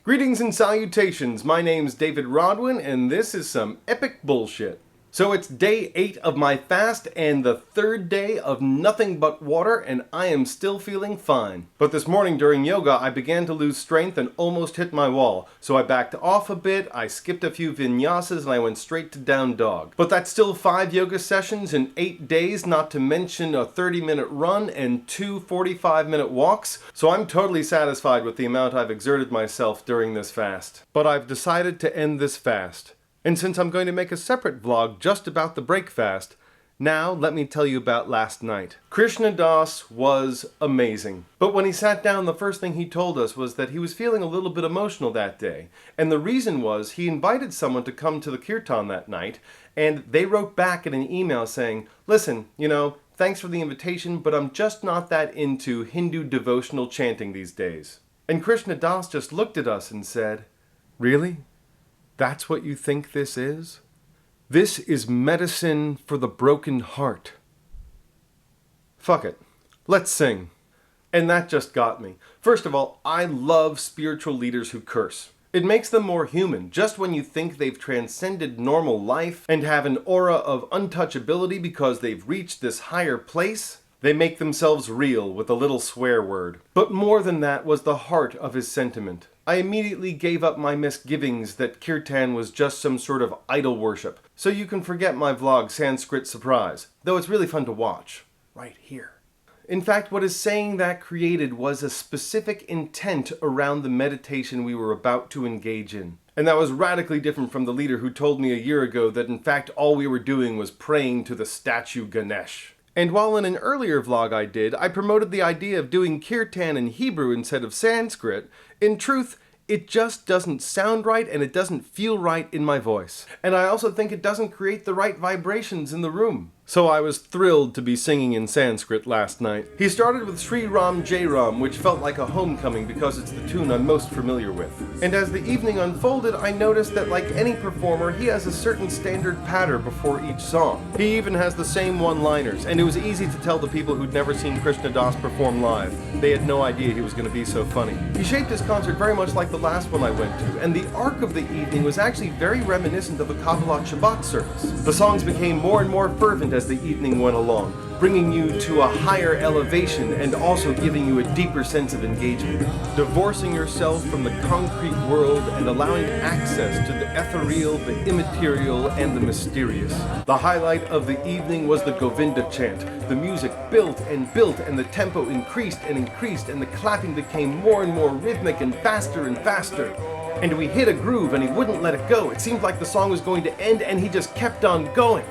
Greetings and salutations, my name's David Rodwin, and this is some epic bullshit. So it's day 8 of my fast and the third day of nothing but water, and I am still feeling fine. But this morning during yoga, I began to lose strength and almost hit my wall. So I backed off a bit, I skipped a few vinyasas, and I went straight to down dog. But that's still 5 yoga sessions in 8 days, not to mention a 30-minute run and 2 45-minute walks. So I'm totally satisfied with the amount I've exerted myself during this fast. But I've decided to end this fast. And since I'm going to make a separate vlog just about the break fast, now let me tell you about last night. Krishna Das was amazing. But when he sat down, the first thing he told us was that he was feeling a little bit emotional that day. And the reason was he invited someone to come to the Kirtan that night, and they wrote back in an email saying, listen, thanks for the invitation, but I'm just not that into Hindu devotional chanting these days. And Krishna Das just looked at us and said, really? That's what you think this is? This is medicine for the broken heart. Fuck it. Let's sing. And that just got me. First of all, I love spiritual leaders who curse. It makes them more human. Just when you think they've transcended normal life and have an aura of untouchability because they've reached this higher place, they make themselves real with a little swear word. But more than that was the heart of his sentiment. I immediately gave up my misgivings that Kirtan was just some sort of idol worship. So you can forget my vlog Sanskrit Surprise, though it's really fun to watch. Right here. In fact, what his saying that created was a specific intent around the meditation we were about to engage in. And that was radically different from the leader who told me a year ago that in fact all we were doing was praying to the statue Ganesh. And while in an earlier vlog I did, I promoted the idea of doing Kirtan in Hebrew instead of Sanskrit, in truth, it just doesn't sound right and it doesn't feel right in my voice. And I also think it doesn't create the right vibrations in the room. So I was thrilled to be singing in Sanskrit last night. He started with Sri Ram Jai Ram, which felt like a homecoming because it's the tune I'm most familiar with. And as the evening unfolded, I noticed that like any performer, he has a certain standard pattern before each song. He even has the same one-liners, and it was easy to tell the people who'd never seen Krishna Das perform live. They had no idea he was going to be so funny. He shaped his concert very much like the last one I went to, and the arc of the evening was actually very reminiscent of a Kabbalah Shabbat service. The songs became more and more fervent as the evening went along, bringing you to a higher elevation and also giving you a deeper sense of engagement. Divorcing yourself from the concrete world and allowing access to the ethereal, the immaterial, and the mysterious. The highlight of the evening was the Govinda chant. The music built, and the tempo increased, and the clapping became more and more rhythmic and faster. And we hit a groove and he wouldn't let it go. It seemed like the song was going to end and he just kept on going.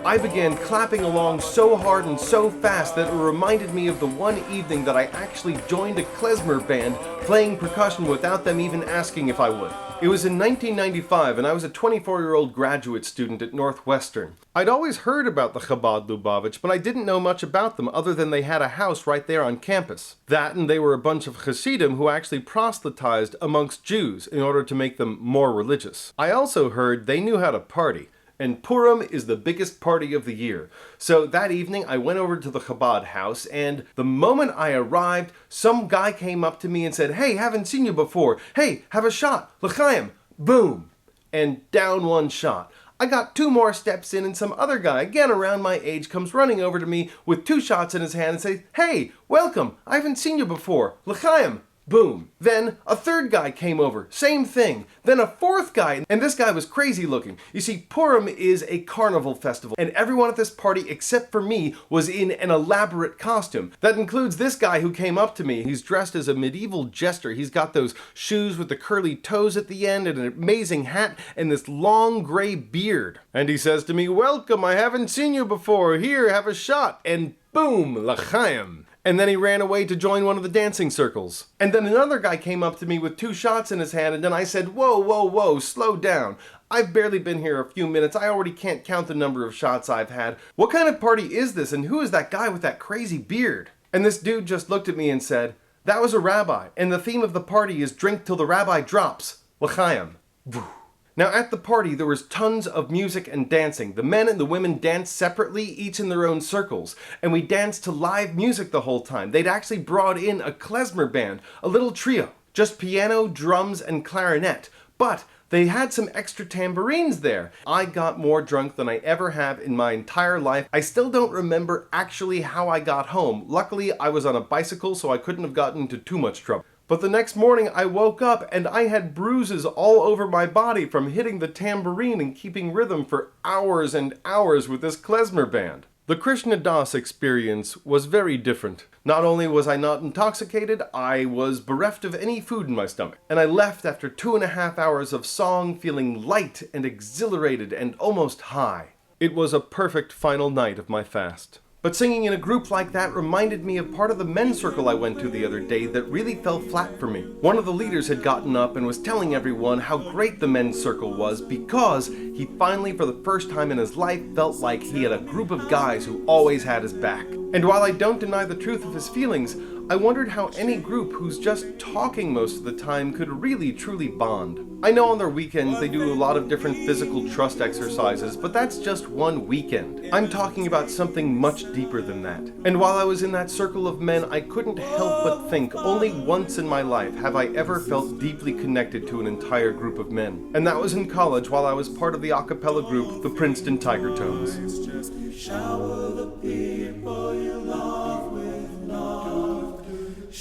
I began clapping along so hard and so fast that it reminded me of the one evening that I actually joined a Klezmer band playing percussion without them even asking if I would. It was in 1995 and I was a 24-year-old graduate student at Northwestern. I'd always heard about the Chabad Lubavitch, but I didn't know much about them other than they had a house right there on campus. That and they were a bunch of Hasidim who actually proselytized amongst Jews in order to make them more religious. I also heard they knew how to party. And Purim is the biggest party of the year. So that evening I went over to the Chabad house, and the moment I arrived, some guy came up to me and said, hey, haven't seen you before. Hey, have a shot. L'chaim. Boom. And down one shot. I got 2 more steps in and some other guy, again around my age, comes running over to me with 2 shots in his hand and says, hey, welcome. I haven't seen you before. L'chaim. Boom. Then a 3rd guy came over. Same thing. Then a 4th guy, and this guy was crazy looking. You see, Purim is a carnival festival, and everyone at this party except for me was in an elaborate costume. That includes this guy who came up to me. He's dressed as a medieval jester. He's got those shoes with the curly toes at the end and an amazing hat and this long gray beard. And he says to me, welcome, I haven't seen you before. Here, have a shot. And boom, l'chaim. And then he ran away to join one of the dancing circles. And then another guy came up to me with 2 shots in his hand, and then I said, whoa, slow down. I've barely been here a few minutes. I already can't count the number of shots I've had. What kind of party is this, and who is that guy with that crazy beard? And this dude just looked at me and said, that was a rabbi, and the theme of the party is drink till the rabbi drops. L'chaim. Now at the party there was tons of music and dancing. The men and the women danced separately, each in their own circles. And we danced to live music the whole time. They'd actually brought in a Klezmer band, a little trio. Just piano, drums, and clarinet. But they had some extra tambourines there. I got more drunk than I ever have in my entire life. I still don't remember actually how I got home. Luckily, I was on a bicycle, so I couldn't have gotten into too much trouble. But the next morning I woke up and I had bruises all over my body from hitting the tambourine and keeping rhythm for hours and hours with this Klezmer band. The Krishna Das experience was very different. Not only was I not intoxicated, I was bereft of any food in my stomach. And I left after 2.5 hours of song feeling light and exhilarated and almost high. It was a perfect final night of my fast. But singing in a group like that reminded me of part of the men's circle I went to the other day that really fell flat for me. One of the leaders had gotten up and was telling everyone how great the men's circle was because he finally, for the first time in his life, felt like he had a group of guys who always had his back. And while I don't deny the truth of his feelings, I wondered how any group who's just talking most of the time could really truly bond. I know on their weekends they do a lot of different physical trust exercises, but that's just one weekend. I'm talking about something much deeper than that. And while I was in that circle of men, I couldn't help but think only once in my life have I ever felt deeply connected to an entire group of men. And that was in college while I was part of the a cappella group, the Princeton Tiger Tones.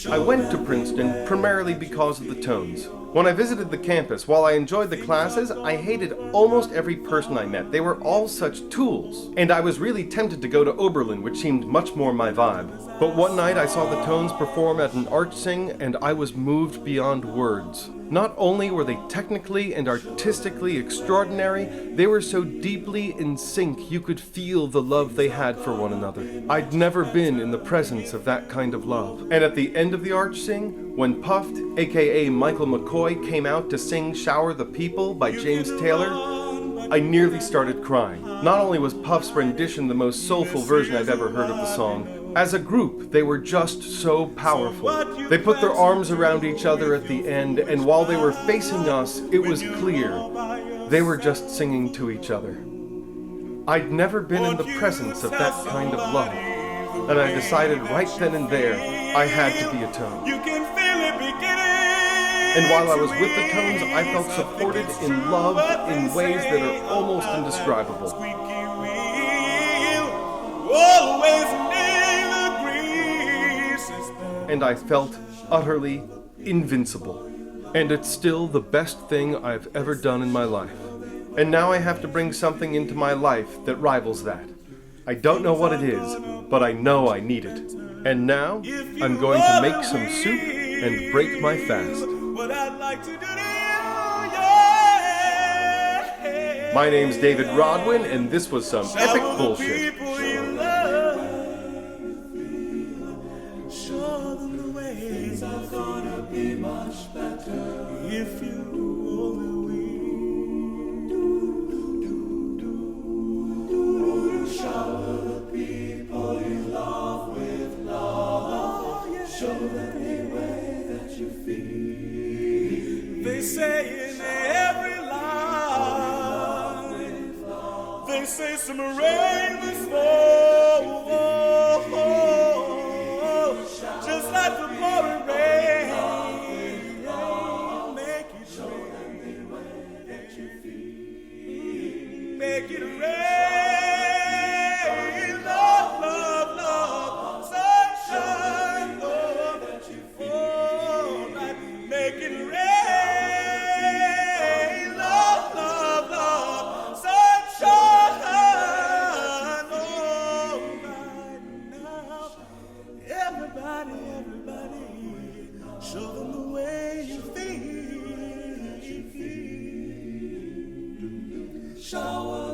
I went to Princeton primarily because of the Tones. When I visited the campus, while I enjoyed the classes, I hated almost every person I met. They were all such tools. And I was really tempted to go to Oberlin, which seemed much more my vibe. But one night I saw the Tones perform at an art sing, and I was moved beyond words. Not only were they technically and artistically extraordinary, they were so deeply in sync you could feel the love they had for one another. I'd never been in the presence of that kind of love. And at the end of the arch sing, when Puffed, aka Michael McCoy, came out to sing Shower the People by James Taylor, I nearly started crying. Not only was Puff's rendition the most soulful version I've ever heard of the song, as a group, they were just so powerful. They put their arms around each other at the end, and while they were facing us, it was clear they were just singing to each other. I'd never been in the presence of that kind of love, and I decided right then and there I had to be a Tone. And while I was with the Tones, I felt supported in love in ways that are almost indescribable. And I felt utterly invincible. And it's still the best thing I've ever done in my life. And now I have to bring something into my life that rivals that. I don't know what it is, but I know I need it. And now, I'm going to make some soup and break my fast. My name's David Rodwin, and this was some epic bullshit. If you only shower the people you love with love, show them the way that you feel. They say in every line, they say some rain will fall, just like the pouring rain. Make it rain, love, love, love, sunshine, Lord, oh, make it rain, love, love, love, sunshine, oh, right now, everybody, show them the way you feel, shower.